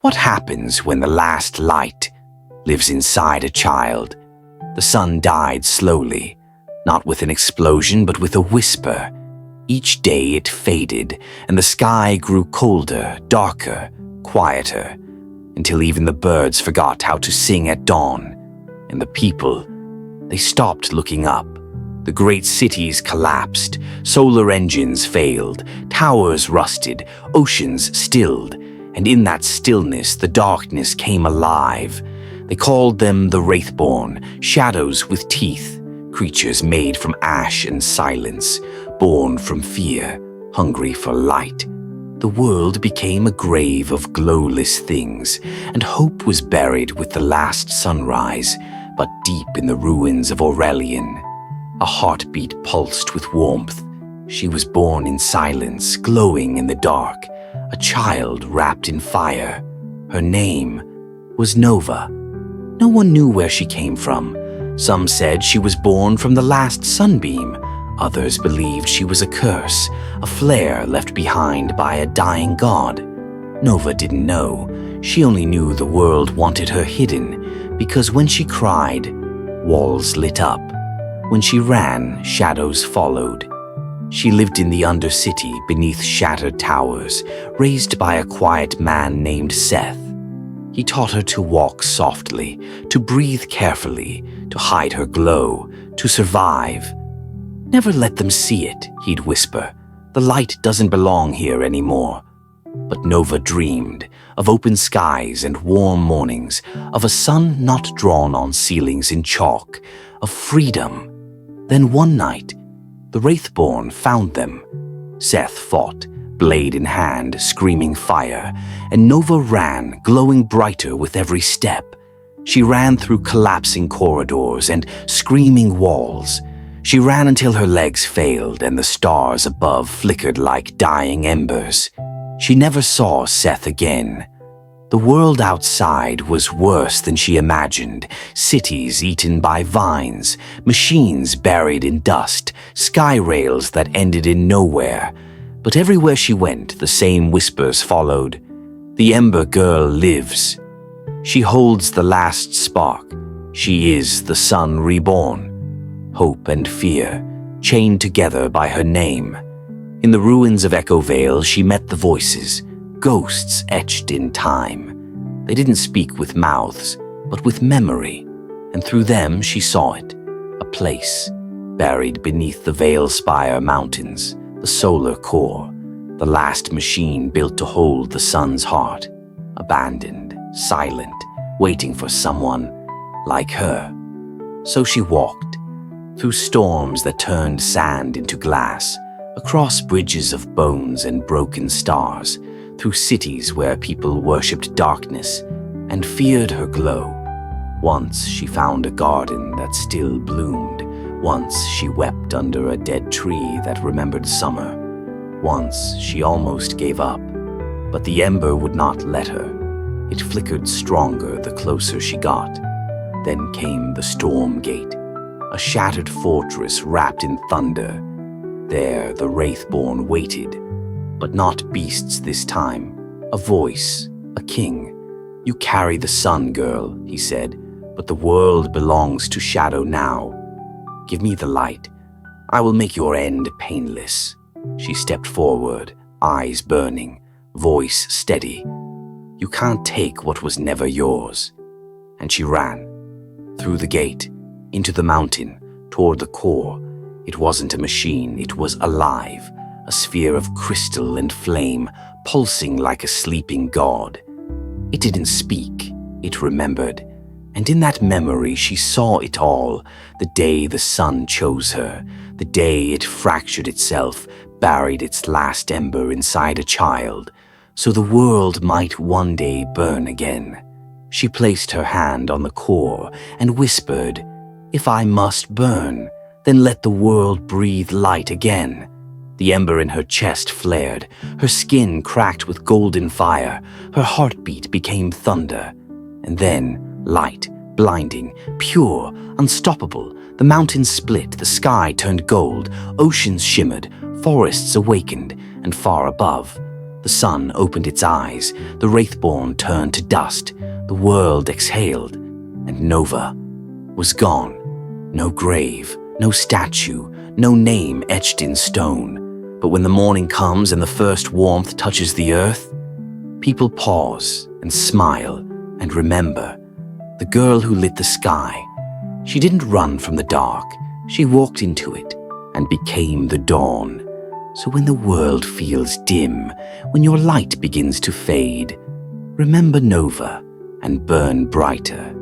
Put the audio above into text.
What happens when the last light lives inside a child? The sun died slowly, not with an explosion, but with a whisper. Each day it faded, and the sky grew colder, darker, quieter, until even the birds forgot how to sing at dawn. And the people, they stopped looking up. The great cities collapsed, solar engines failed, towers rusted, oceans stilled, and in that stillness the darkness came alive. They called them the Wraithborn, shadows with teeth, creatures made from ash and silence, born from fear, hungry for light. The world became a grave of glowless things, and hope was buried with the last sunrise, but deep in the ruins of Aurelian. A heartbeat pulsed with warmth. She was born in silence, glowing in the dark, a child wrapped in fire. Her name was Nova. No one knew where she came from. Some said she was born from the last sunbeam. Others believed she was a curse, a flare left behind by a dying god. Nova didn't know. She only knew the world wanted her hidden, because when she cried, walls lit up. When she ran, shadows followed. She lived in the Undercity beneath shattered towers, raised by a quiet man named Seth. He taught her to walk softly, to breathe carefully, to hide her glow, to survive. "Never let them see it," he'd whisper. "The light doesn't belong here anymore." But Nova dreamed of open skies and warm mornings, of a sun not drawn on ceilings in chalk, of freedom. Then one night, the Wraithborn found them. Seth fought, blade in hand, screaming fire, and Nova ran, glowing brighter with every step. She ran through collapsing corridors and screaming walls. She ran until her legs failed and the stars above flickered like dying embers. She never saw Seth again. The world outside was worse than she imagined. Cities eaten by vines, machines buried in dust, sky rails that ended in nowhere. But everywhere she went, the same whispers followed. The Ember Girl lives. She holds the last spark. She is the sun reborn. Hope and fear, chained together by her name. In the ruins of Echo Vale, she met the voices, ghosts etched in time. They didn't speak with mouths, but with memory, and through them she saw it, a place buried beneath the Vale Spire Mountains, the solar core, the last machine built to hold the sun's heart, abandoned, silent, waiting for someone like her. So she walked, through storms that turned sand into glass, across bridges of bones and broken stars, through cities where people worshipped darkness and feared her glow. Once she found a garden that still bloomed. Once she wept under a dead tree that remembered summer. Once she almost gave up, but the ember would not let her. It flickered stronger the closer she got. Then came the storm gate, a shattered fortress wrapped in thunder. There the Wraithborn waited, but not beasts this time. A voice, a king. "You carry the sun, girl," he said, "but the world belongs to Shadow now. Give me the light. I will make your end painless." She stepped forward, eyes burning, voice steady. "You can't take what was never yours." And she ran, through the gate, into the mountain, toward the core. It wasn't a machine, it was alive, a sphere of crystal and flame, pulsing like a sleeping god. It didn't speak, it remembered, and in that memory she saw it all, the day the sun chose her, the day it fractured itself, buried its last ember inside a child, so the world might one day burn again. She placed her hand on the core and whispered, "If I must burn, then let the world breathe light again." The ember in her chest flared, her skin cracked with golden fire, her heartbeat became thunder. And then, light, blinding, pure, unstoppable, the mountains split, the sky turned gold, oceans shimmered, forests awakened, and far above, The sun opened its eyes, the Wraithborn turned to dust, the world exhaled, and Nova was gone. No grave, no statue, no name etched in stone. But when the morning comes and the first warmth touches the earth, people pause and smile and remember the girl who lit the sky. She didn't run from the dark, she walked into it and became the dawn. So when the world feels dim, when your light begins to fade, remember Nova and burn brighter.